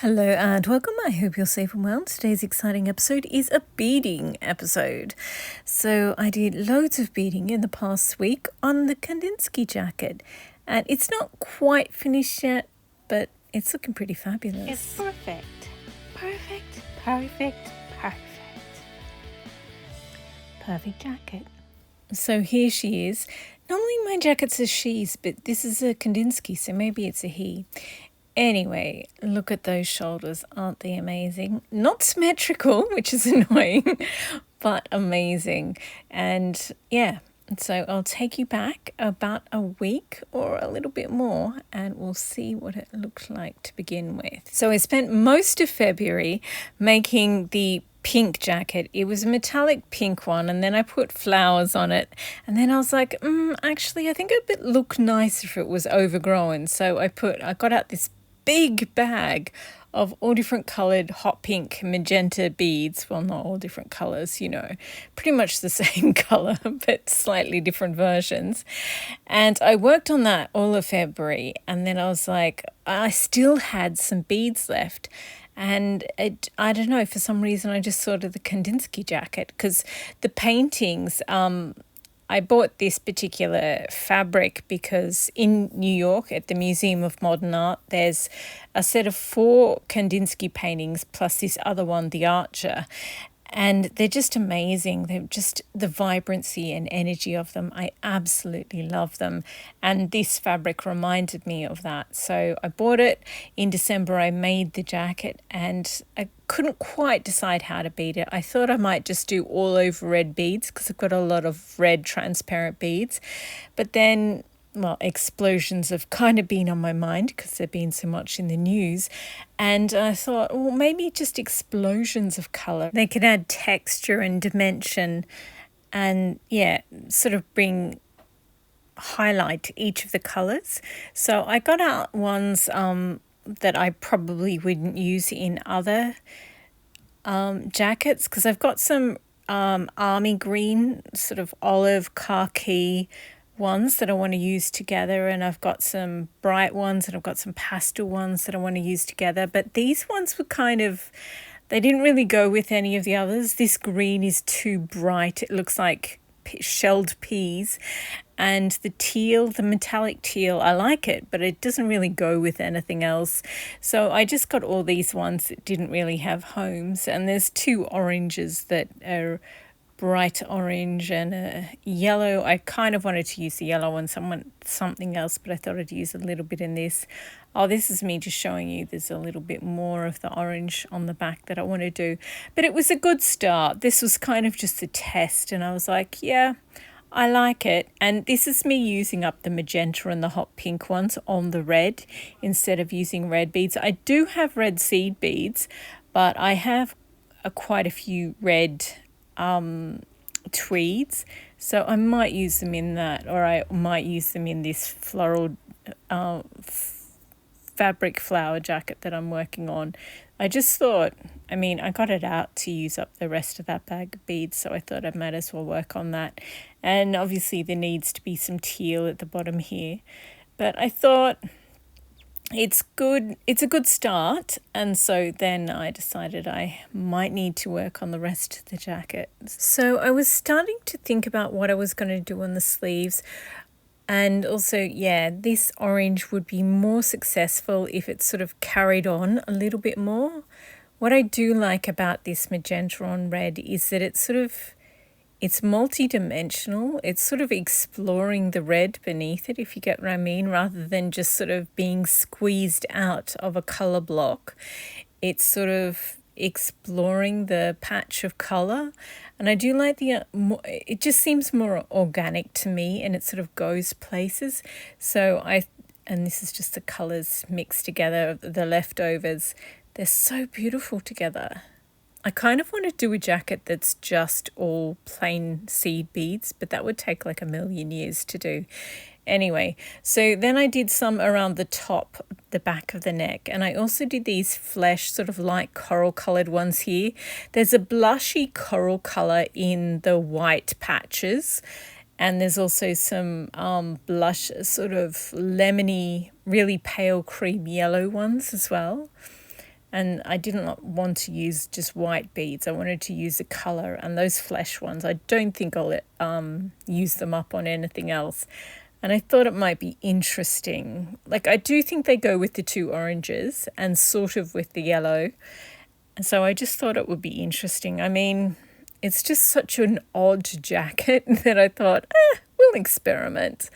Hello and welcome. I hope you're safe and well. Today's exciting episode is a beading episode. So I did loads of beading in the past week on the Kandinsky jacket, and it's not quite finished yet, but it's looking pretty fabulous. It's perfect. Perfect, perfect, perfect. Perfect jacket. So here she is. Normally my jacket's a she's, but this is a Kandinsky, so maybe it's a he. Anyway, look at those shoulders. Aren't they amazing? Not symmetrical, which is annoying, but amazing. And yeah, so I'll take you back about a week or a little bit more and we'll see what it looked like to begin with. So I spent most of February making the pink jacket. It was a metallic pink one, and then I put flowers on it, and then I was like, actually I think it'd look nice if it was overgrown. So I got out this big bag of all different coloured hot pink magenta beads. Well, not all different colours, pretty much the same colour but slightly different versions. And I worked on that all of February, and then I was like, I still had some beads left. And I don't know, for some reason I just thought of the Kandinsky jacket, because the paintings, I bought this particular fabric because in New York at the Museum of Modern Art, there's a set of 4 Kandinsky paintings plus this other one, The Archer. And they're just amazing. They're just the vibrancy and energy of them. I absolutely love them. And this fabric reminded me of that. So I bought it in December. I made the jacket and I couldn't quite decide how to bead it. I thought I might just do all over red beads because I've got a lot of red transparent beads. But then, explosions have kind of been on my mind because there's been so much in the news. And I thought, well, maybe just explosions of colour. They could add texture and dimension and, sort of highlight each of the colours. So I got out ones that I probably wouldn't use in other jackets, because I've got some army green, sort of olive khaki ones that I want to use together, and I've got some bright ones and I've got some pastel ones that I want to use together. But these ones were they didn't really go with any of the others. This green is too bright. It looks like shelled peas. And the metallic teal, I like it, but it doesn't really go with anything else. So I just got all these ones that didn't really have homes. And there's 2 oranges that are bright orange and a yellow. I kind of wanted to use the yellow and something else, but I thought I'd use a little bit in this. Oh, this is me just showing you there's a little bit more of the orange on the back that I want to do. But it was a good start. This was kind of just a test, and I was like, yeah, I like it. And this is me using up the magenta and the hot pink ones on the red instead of using red beads. I do have red seed beads, but I have quite a few red tweeds, so I might use them in that, or I might use them in this floral fabric flower jacket that I'm working on. I just thought, I got it out to use up the rest of that bag of beads, so I thought I might as well work on that. And obviously there needs to be some teal at the bottom here, but I thought it's a good start. And so then I decided I might need to work on the rest of the jacket. So I was starting to think about what I was going to do on the sleeves. And also, this orange would be more successful if it sort of carried on a little bit more. What I do like about this magenta on red is that it's multi-dimensional. It's sort of exploring the red beneath it, if you get what I mean, rather than just sort of being squeezed out of a colour block. It's sort of exploring the patch of colour. And I do like it just seems more organic to me, and it sort of goes places. And this is just the colours mixed together, the leftovers. They're so beautiful together. I kind of want to do a jacket that's just all plain seed beads, but that would take like a million years to do. Anyway, so then I did some around the top, the back of the neck, and I also did these flesh sort of light coral coloured ones here. There's a blushy coral colour in the white patches, and there's also some blush sort of lemony, really pale cream yellow ones as well. And I didn't want to use just white beads. I wanted to use the colour, and those flesh ones, I don't think I'll use them up on anything else. And I thought it might be interesting. Like, I do think they go with the two oranges and sort of with the yellow. And so I just thought it would be interesting. I mean, it's just such an odd jacket that I thought, we'll experiment.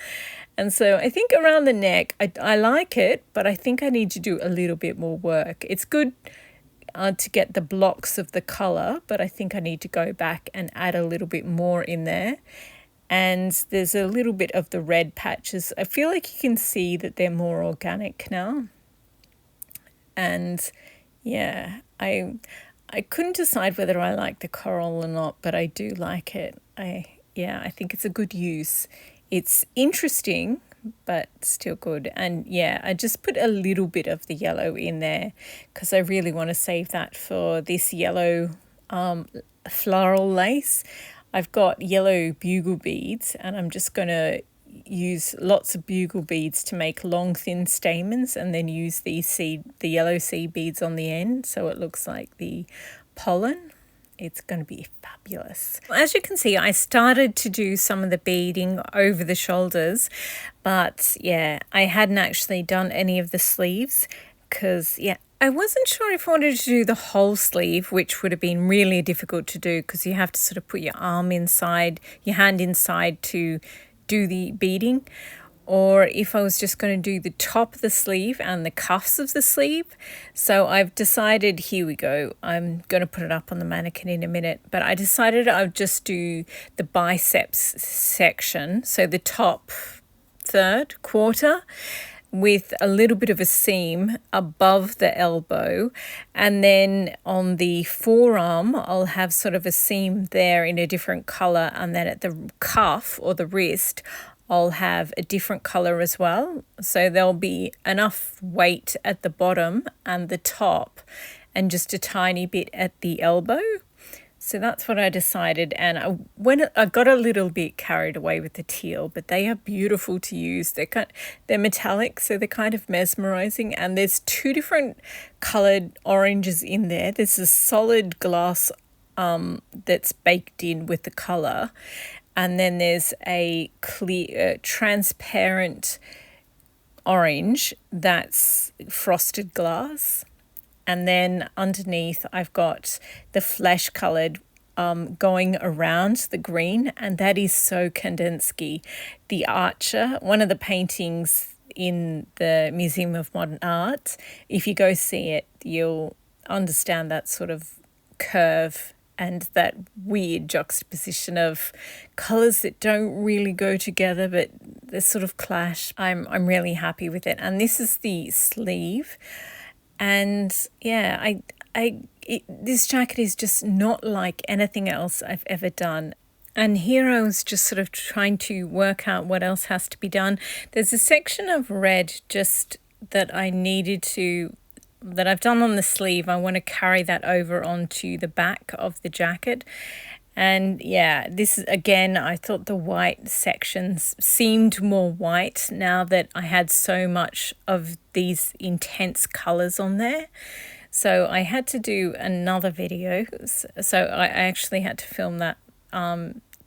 And so I think around the neck, I like it, but I think I need to do a little bit more work. It's good to get the blocks of the colour, but I think I need to go back and add a little bit more in there. And there's a little bit of the red patches. I feel like you can see that they're more organic now. And yeah, I couldn't decide whether I like the coral or not, but I do like it. I think it's a good use. It's interesting, but still good. And yeah, I just put a little bit of the yellow in there because I really want to save that for this yellow floral lace. I've got yellow bugle beads, and I'm just going to use lots of bugle beads to make long, thin stamens, and then use the yellow seed beads on the end so it looks like the pollen. It's going to be fabulous. As you can see, I started to do some of the beading over the shoulders, but yeah, I hadn't actually done any of the sleeves because, I wasn't sure if I wanted to do the whole sleeve, which would have been really difficult to do because you have to sort of put your arm inside, your hand inside to do the beading, or if I was just going to do the top of the sleeve and the cuffs of the sleeve. So I've decided, here we go, I'm going to put it up on the mannequin in a minute, but I decided I'd just do the biceps section, so the top third quarter, with a little bit of a seam above the elbow, and then on the forearm I'll have sort of a seam there in a different colour, and then at the cuff or the wrist I'll have a different colour as well. So there'll be enough weight at the bottom and the top and just a tiny bit at the elbow. So that's what I decided, and I got a little bit carried away with the teal, but they are beautiful to use. They're metallic, so they're kind of mesmerizing, and there's two different colored oranges in there. There's a solid glass that's baked in with the color, and then there's a clear, transparent orange that's frosted glass. And then underneath I've got the flesh coloured going around the green, and that is so Kandinsky. The Archer, one of the paintings in the Museum of Modern Art, if you go see it, you'll understand that sort of curve and that weird juxtaposition of colours that don't really go together, but they sort of clash. I'm really happy with it. And this is the sleeve. And yeah, this jacket is just not like anything else I've ever done. And here I was just sort of trying to work out what else has to be done. There's a section of red just that I've done on the sleeve. I want to carry that over onto the back of the jacket. And yeah, this is, again, I thought the white sections seemed more white now that I had so much of these intense colours on there. So I had to do another video. So I actually had to film that,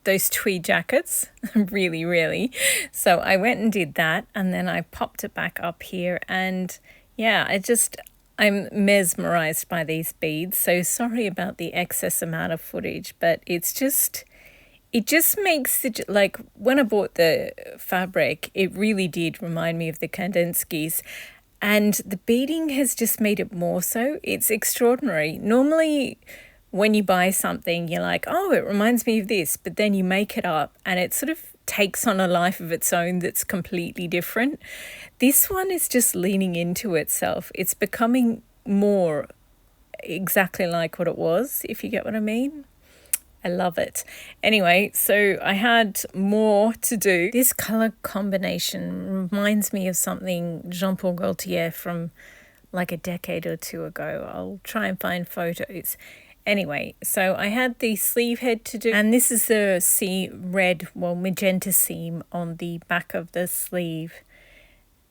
those tweed jackets, really. So I went and did that, and then I popped it back up here, and yeah, I'm mesmerized by these beads. So sorry about the excess amount of footage, but it just makes it, like, when I bought the fabric, it really did remind me of the Kandinskys, and the beading has just made it more so. It's extraordinary. Normally when you buy something, you're like, oh, it reminds me of this, but then you make it up and it sort of takes on a life of its own that's completely different. This one is just leaning into itself. It's becoming more exactly like what it was, if you get what I mean. I love it. Anyway, so I had more to do. This color combination reminds me of something Jean-Paul Gaultier from like a decade or two ago. I'll try and find photos. Anyway, so I had the sleeve head to do, and this is the magenta seam on the back of the sleeve.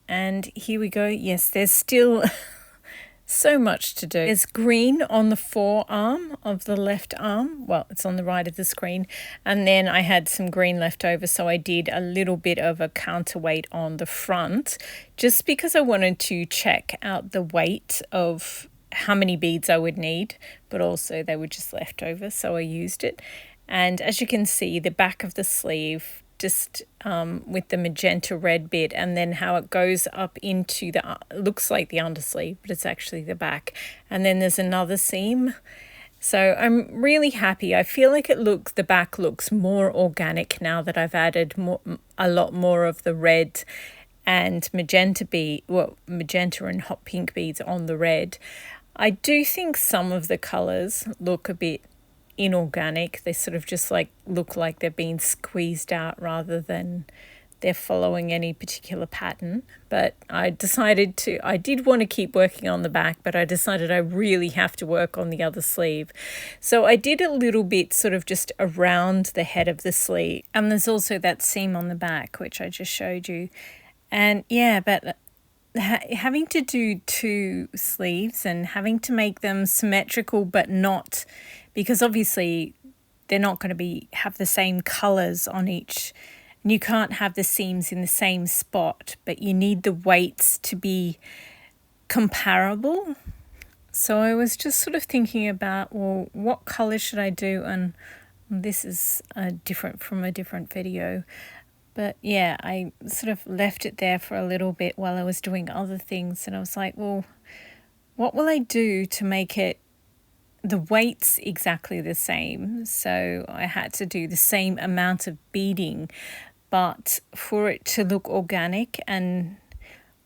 And here we go. Yes, there's still So much to do. There's green on the forearm of the left arm. Well, it's on the right of the screen. And then I had some green left over, so I did a little bit of a counterweight on the front, just because I wanted to check out the weight of how many beads I would need, but also they were just left over, so I used it. And as you can see, the back of the sleeve, just with the magenta red bit, and then how it goes up into the, looks like the undersleeve, but it's actually the back. And then there's another seam. So I'm really happy. I feel like the back looks more organic now that I've added a lot more of the red and magenta magenta and hot pink beads on the red. I do think some of the colors look a bit inorganic. They sort of just look like they're being squeezed out rather than they're following any particular pattern. But I did want to keep working on the back, but I decided I really have to work on the other sleeve. So I did a little bit sort of just around the head of the sleeve. And there's also that seam on the back, which I just showed you. And yeah, but having to do two sleeves and having to make them symmetrical, but not, because obviously they're not going to have the same colors on each, and you can't have the seams in the same spot, but you need the weights to be comparable. So I was just sort of thinking about, well, what color should I do? And this is different from a different video. But yeah, I sort of left it there for a little bit while I was doing other things. And I was like, well, what will I do to make the weights exactly the same? So I had to do the same amount of beading, but for it to look organic and,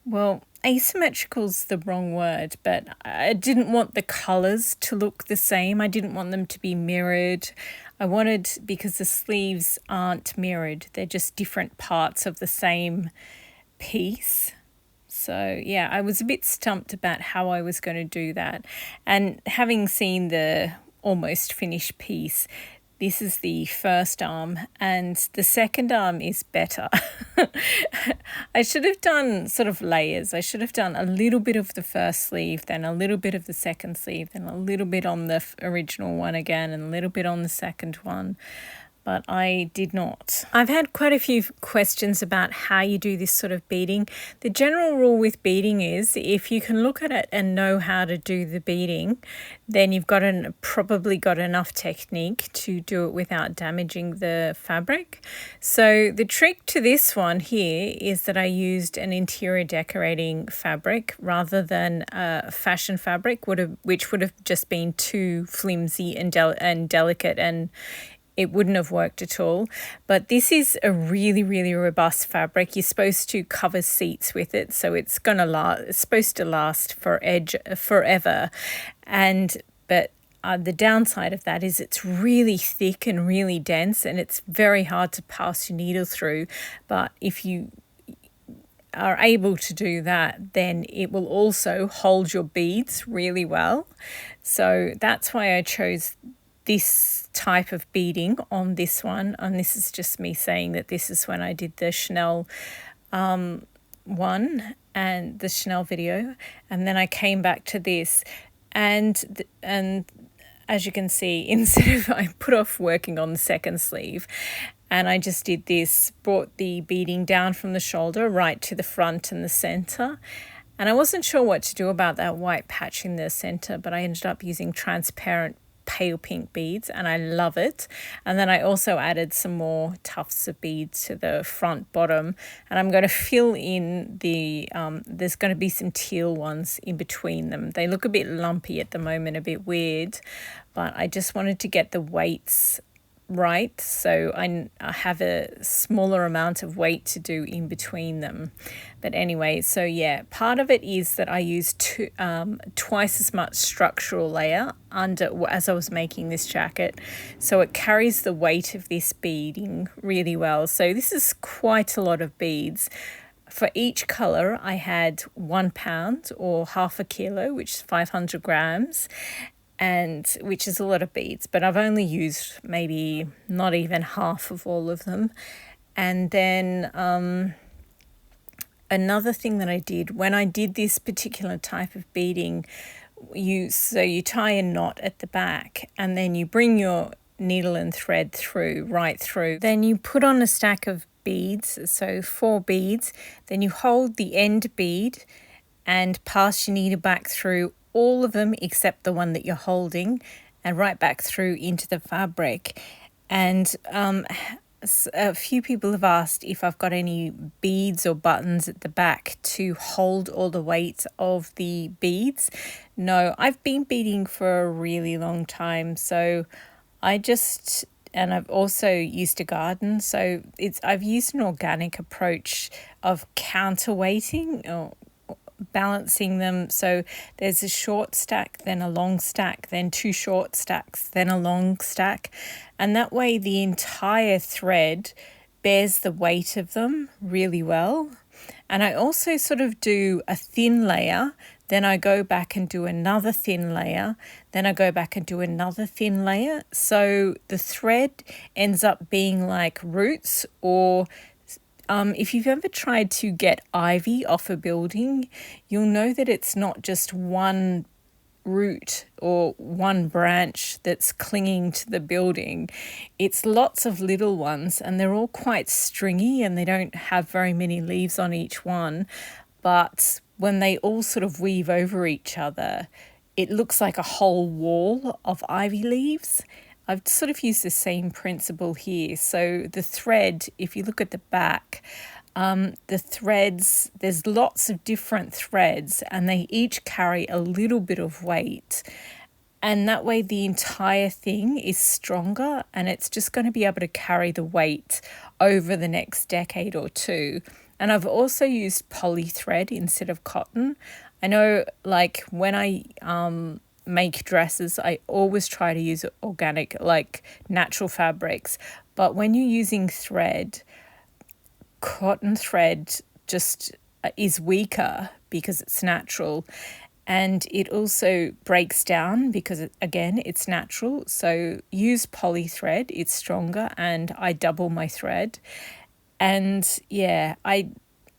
well, asymmetrical's the wrong word, but I didn't want the colors to look the same. I didn't want them to be mirrored. Because the sleeves aren't mirrored, they're just different parts of the same piece. So yeah, I was a bit stumped about how I was going to do that. And having seen the almost finished piece, this is the first arm, and the second arm is better. I should have done sort of layers. I should have done a little bit of the first sleeve, then a little bit of the second sleeve, then a little bit on the original one again, and a little bit on the second one. But I did not. I've had quite a few questions about how you do this sort of beading. The general rule with beading is if you can look at it and know how to do the beading, then you've probably got enough technique to do it without damaging the fabric. So the trick to this one here is that I used an interior decorating fabric rather than a fashion fabric, which would have just been too flimsy and delicate, and it wouldn't have worked at all. But this is a really, really robust fabric. You're supposed to cover seats with it, so it's supposed to last forever. But the downside of that is it's really thick and really dense, and it's very hard to pass your needle through. But if you are able to do that, then it will also hold your beads really well. So that's why I chose this type of beading on this one. And this is just me saying that this is when I did the Chanel one and the Chanel video, and then I came back to this, and as you can see, instead of, I put off working on the second sleeve, and I just did this, brought the beading down from the shoulder right to the front and the center. And I wasn't sure what to do about that white patch in the center, but I ended up using transparent pale pink beads, and I love it. And then I also added some more tufts of beads to the front bottom, and I'm going to fill in there's going to be some teal ones in between them. They look a bit lumpy at the moment, a bit weird, but I just wanted to get the weights right, so I have a smaller amount of weight to do in between them. But anyway, so yeah, part of it is that I used twice as much structural layer as I was making this jacket, so it carries the weight of this beading really well. So this is quite a lot of beads. For each color, I had 1 pound or half a kilo, which is 500 grams, and which is a lot of beads, but I've only used maybe not even half of all of them. And then another thing that I did when I did this particular type of beading, you tie a knot at the back and then you bring your needle and thread right through. Then you put on a stack of beads, so 4 beads. Then you hold the end bead and pass your needle back through all of them except the one that you're holding and right back through into the fabric. And a few people have asked if I've got any beads or buttons at the back to hold all the weight of the beads. No, I've been beading for a really long time, so and I've also used to garden, so I've used an organic approach of counterweighting or balancing them. So there's a short stack, then a long stack, then 2 short stacks, then a long stack. And that way the entire thread bears the weight of them really well. And I also sort of do a thin layer, then I go back and do another thin layer, then I go back and do another thin layer. So the thread ends up being like roots, or if you've ever tried to get ivy off a building, you'll know that it's not just one root or one branch that's clinging to the building. It's lots of little ones, and they're all quite stringy and they don't have very many leaves on each one. But when they all sort of weave over each other, it looks like a whole wall of ivy leaves. I've sort of used the same principle here. So the thread, if you look at the back, the threads, there's lots of different threads and they each carry a little bit of weight. And that way the entire thing is stronger and it's just going to be able to carry the weight over the next decade or two. And I've also used poly thread instead of cotton. I know, like, when I make dresses, I always try to use organic, like natural fabrics. But when you're using thread, cotton thread just is weaker because it's natural. And it also breaks down because, again, it's natural. So use poly thread, it's stronger, and I double my thread. And yeah, I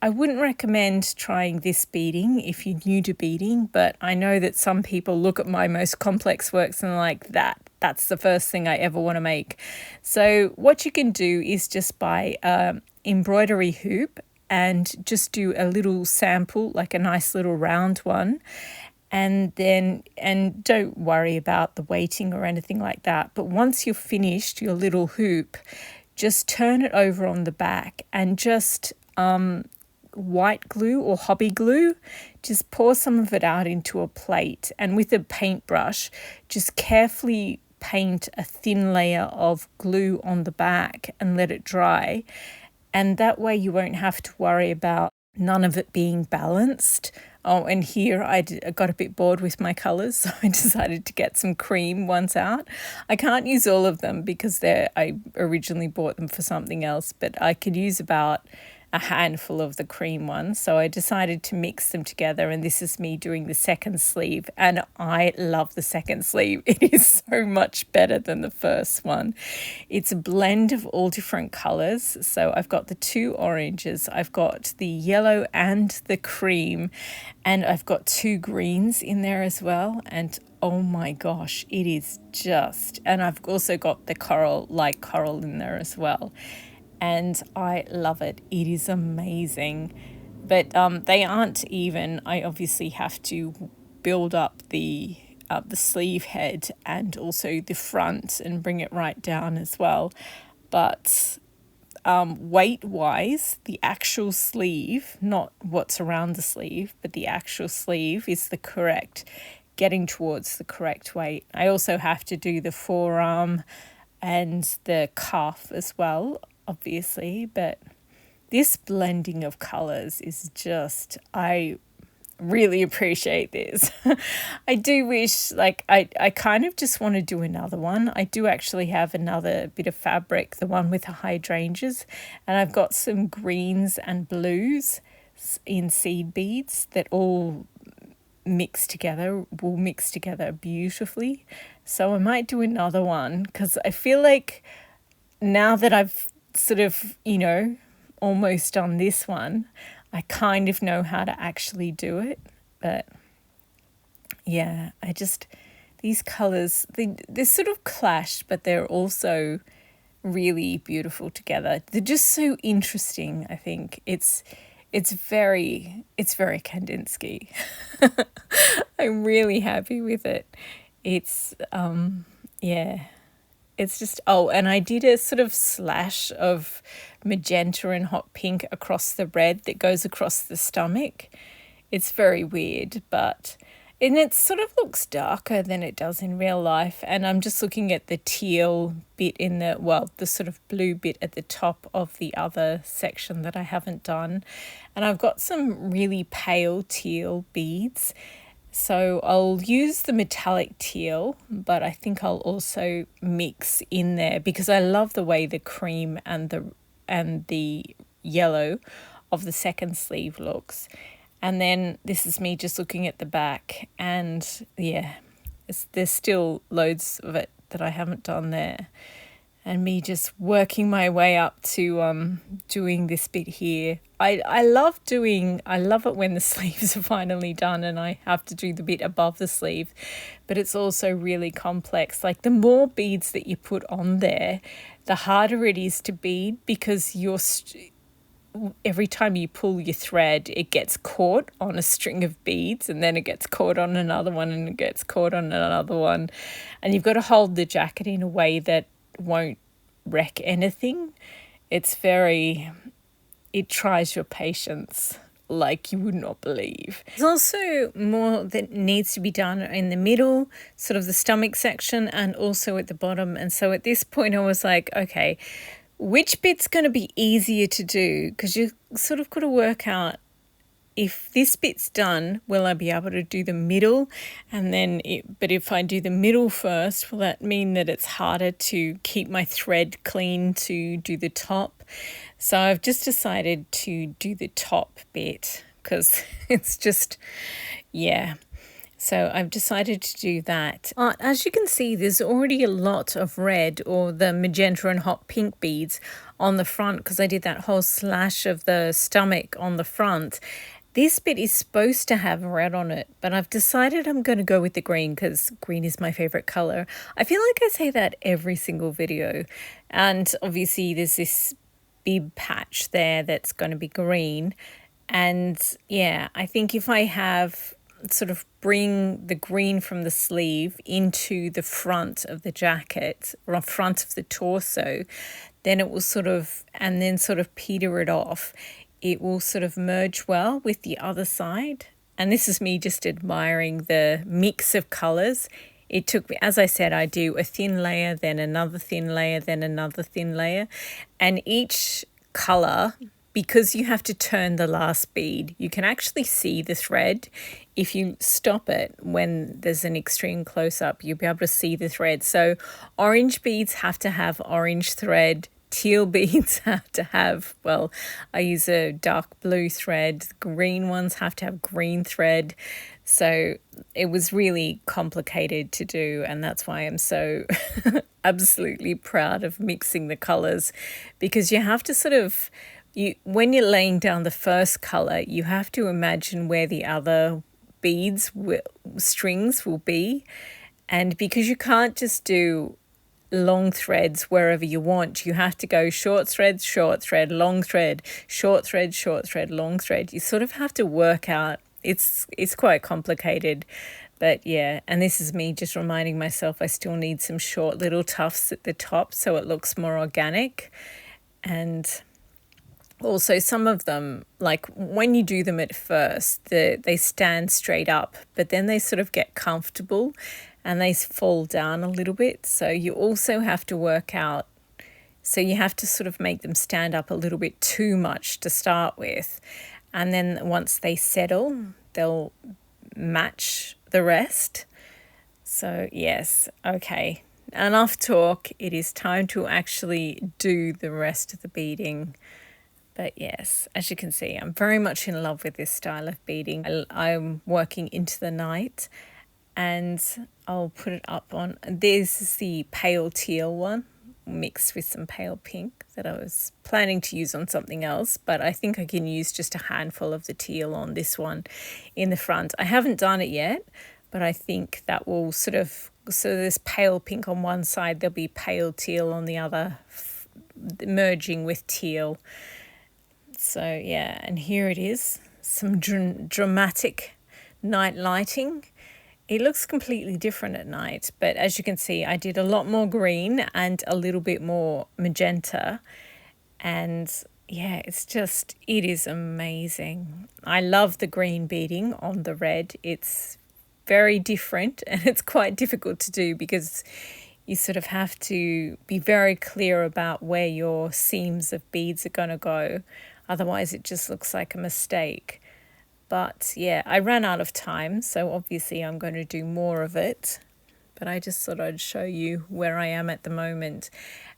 wouldn't recommend trying this beading if you're new to beading, but I know that some people look at my most complex works and are like, that's the first thing I ever want to make. So what you can do is just buy an embroidery hoop and just do a little sample, like a nice little round one. And don't worry about the weighting or anything like that. But once you've finished your little hoop, just turn it over on the back and just white glue or hobby glue, just pour some of it out into a plate, and with a paintbrush just carefully paint a thin layer of glue on the back and let it dry. And that way you won't have to worry about none of it being balanced. Oh, and here I got a bit bored with my colours, so I decided to get some cream ones out. I can't use all of them because I originally bought them for something else, but I could use about a handful of the cream ones. So I decided to mix them together, and this is me doing the second sleeve. And I love the second sleeve. It is so much better than the first one. It's a blend of all different colours. So I've got the 2 oranges, I've got the yellow and the cream, and I've got 2 greens in there as well. And oh my gosh, it is and I've also got the light coral in there as well. And I love it. It is amazing. But they aren't even. I obviously have to build up the sleeve head and also the front and bring it right down as well. But weight-wise, the actual sleeve, not what's around the sleeve, but the actual sleeve is getting towards the correct weight. I also have to do the forearm and the cuff as well, obviously, but this blending of colours is I really appreciate this. I do wish, I kind of just want to do another one. I do actually have another bit of fabric, the one with the hydrangeas, and I've got some greens and blues in seed beads that all will mix together beautifully. So I might do another one because I feel like now that I've sort of, almost done this one, I kind of know how to actually do it, but yeah, these colours, they sort of clash, but they're also really beautiful together. They're just so interesting, I think. It's very Kandinsky. I'm really happy with it. It's yeah. It's just, oh, and I did a sort of slash of magenta and hot pink across the red that goes across the stomach. It's very weird, but and it sort of looks darker than it does in real life. And I'm just looking at the teal bit in the sort of blue bit at the top of the other section that I haven't done. And I've got some really pale teal beads. So I'll use the metallic teal, but I think I'll also mix in there because I love the way the cream and the yellow of the second sleeve looks. And then this is me just looking at the back, and yeah, there's still loads of it that I haven't done there. And me just working my way up to doing this bit here. I love it when the sleeves are finally done and I have to do the bit above the sleeve, but it's also really complex. Like the more beads that you put on there, the harder it is to bead because every time you pull your thread, it gets caught on a string of beads and then it gets caught on another one and it gets caught on another one. And you've got to hold the jacket in a way that won't wreck anything. It tries your patience like you would not believe. There's also more that needs to be done in the middle, sort of the stomach section, and also at the bottom. And so at this point I was like, okay, which bit's going to be easier to do? Because you sort of got to work out, if this bit's done, will I be able to do the middle? But if I do the middle first, will that mean that it's harder to keep my thread clean to do the top? So I've just decided to do the top bit because it's just, yeah. So I've decided to do that. As you can see, there's already a lot of red or the magenta and hot pink beads on the front because I did that whole slash of the stomach on the front. This bit is supposed to have red on it, but I've decided I'm going to go with the green because green is my favorite color. I feel like I say that every single video. And obviously there's this bib patch there that's going to be green. And yeah, I think if I have sort of bring the green from the sleeve into the front of the jacket or front of the torso, then it will sort of peter it off. It will sort of merge well with the other side. And this is me just admiring the mix of colors. It took me, as I said, I do a thin layer, then another thin layer, then another thin layer. And each color, because you have to turn the last bead, you can actually see the thread. If you stop it when there's an extreme close-up, you'll be able to see the thread. So orange beads have to have orange thread. Teal beads have to have, well, I use a dark blue thread. Green ones have to have green thread. So it was really complicated to do, and that's why I'm so absolutely proud of mixing the colors, because you have to sort of, when you're laying down the first color, you have to imagine where the other strings will be. And because you can't just do long threads wherever you want, you have to go short thread, long thread, short thread, long thread. You sort of have to work out. It's quite complicated, but yeah. And this is me just reminding myself I still need some short little tufts at the top so it looks more organic. And also some of them, like when you do them at first, they stand straight up, but then they sort of get comfortable and they fall down a little bit. So you also have to work out, so you have to sort of make them stand up a little bit too much to start with. And then once they settle, they'll match the rest. So yes, okay. Enough talk. It is time to actually do the rest of the beading. But yes, as you can see, I'm very much in love with this style of beading. I'm working into the night, and I'll put it up on, this is the pale teal one mixed with some pale pink that I was planning to use on something else, but I think I can use just a handful of the teal on this one in the front. I haven't done it yet, but I think that will sort of, so there's pale pink on one side, there'll be pale teal on the other, merging with teal. So yeah, and here it is, some dramatic night lighting. It looks completely different at night, but as you can see, I did a lot more green and a little bit more magenta. And yeah, it is amazing. I love the green beading on the red. It's very different and it's quite difficult to do because you sort of have to be very clear about where your seams of beads are going to go. Otherwise, it just looks like a mistake. But yeah, I ran out of time, so obviously I'm going to do more of it. But I just thought I'd show you where I am at the moment.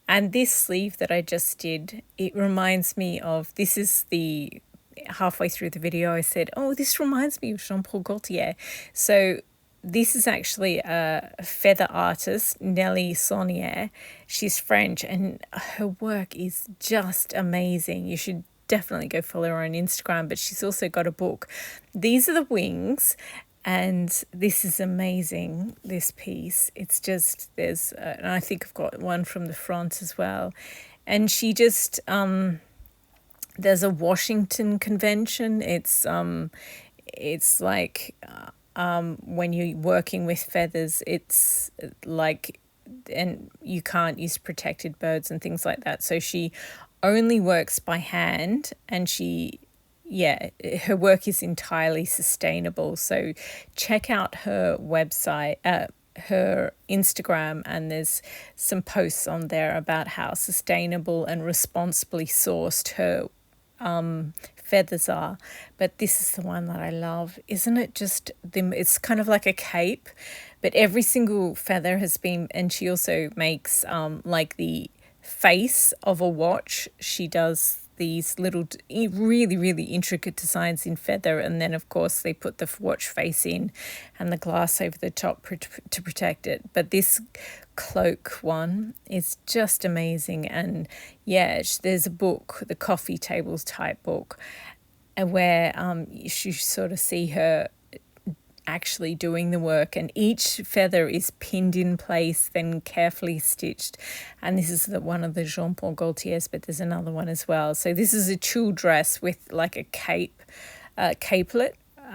And this sleeve that I just did, it reminds me of, this is the, halfway through the video I said, oh, this reminds me of Jean-Paul Gaultier. So this is actually a feather artist, Nelly Saunier. She's French and her work is just amazing. You should definitely go follow her on Instagram, but she's also got a book. These are the wings, and this is amazing, this piece. It's just, and I think I've got one from the front as well. And she just, there's a Washington convention. It's like, when you're working with feathers, it's like, and you can't use protected birds and things like that. So she only works by hand, and her work is entirely sustainable. So check out her website, her Instagram, and there's some posts on there about how sustainable and responsibly sourced her feathers are. But this is the one that I love. Isn't it just it's kind of like a cape, but every single feather has been, and she also makes like the face of a watch. She does these little really, really intricate designs in feather, and then of course they put the watch face in and the glass over the top to protect it. But this cloak one is just amazing. And yeah, there's a book, the coffee tables type book, where you sort of see her actually doing the work, and each feather is pinned in place, then carefully stitched. And this is one of the Jean-Paul Gaultiers, but there's another one as well. So this is a tulle dress with like a capelet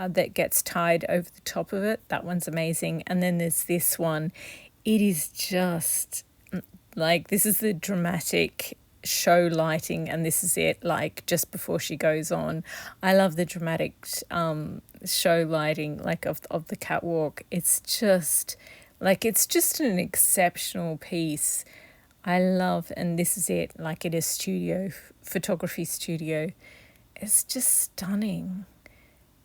that gets tied over the top of it. That one's amazing. And then there's this one. It is just like, this is the dramatic show lighting, and this is it, like just before she goes on. I love the dramatic show lighting, like of the catwalk. It's just an exceptional piece. I love, and this is it, like in a photography studio. It's just stunning.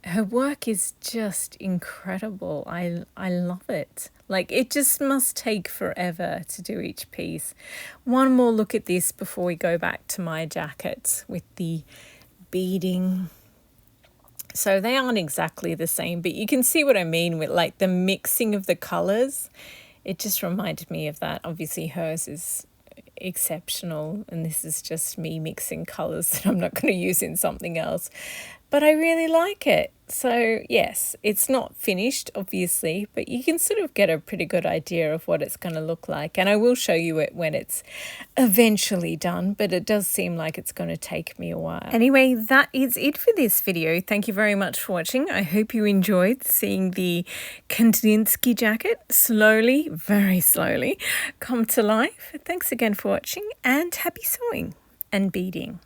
Her work is just incredible. I love it. Like, it just must take forever to do each piece. One more look at this before we go back to my jacket with the beading. So they aren't exactly the same, but you can see what I mean with like the mixing of the colours. It just reminded me of that. Obviously hers is exceptional, and this is just me mixing colours that I'm not going to use in something else. But I really like it. So yes, it's not finished, obviously, but you can sort of get a pretty good idea of what it's going to look like. And I will show you it when it's eventually done, but it does seem like it's going to take me a while. Anyway, that is it for this video. Thank you very much for watching. I hope you enjoyed seeing the Kandinsky jacket slowly, very slowly, come to life. Thanks again for watching, and happy sewing and beading.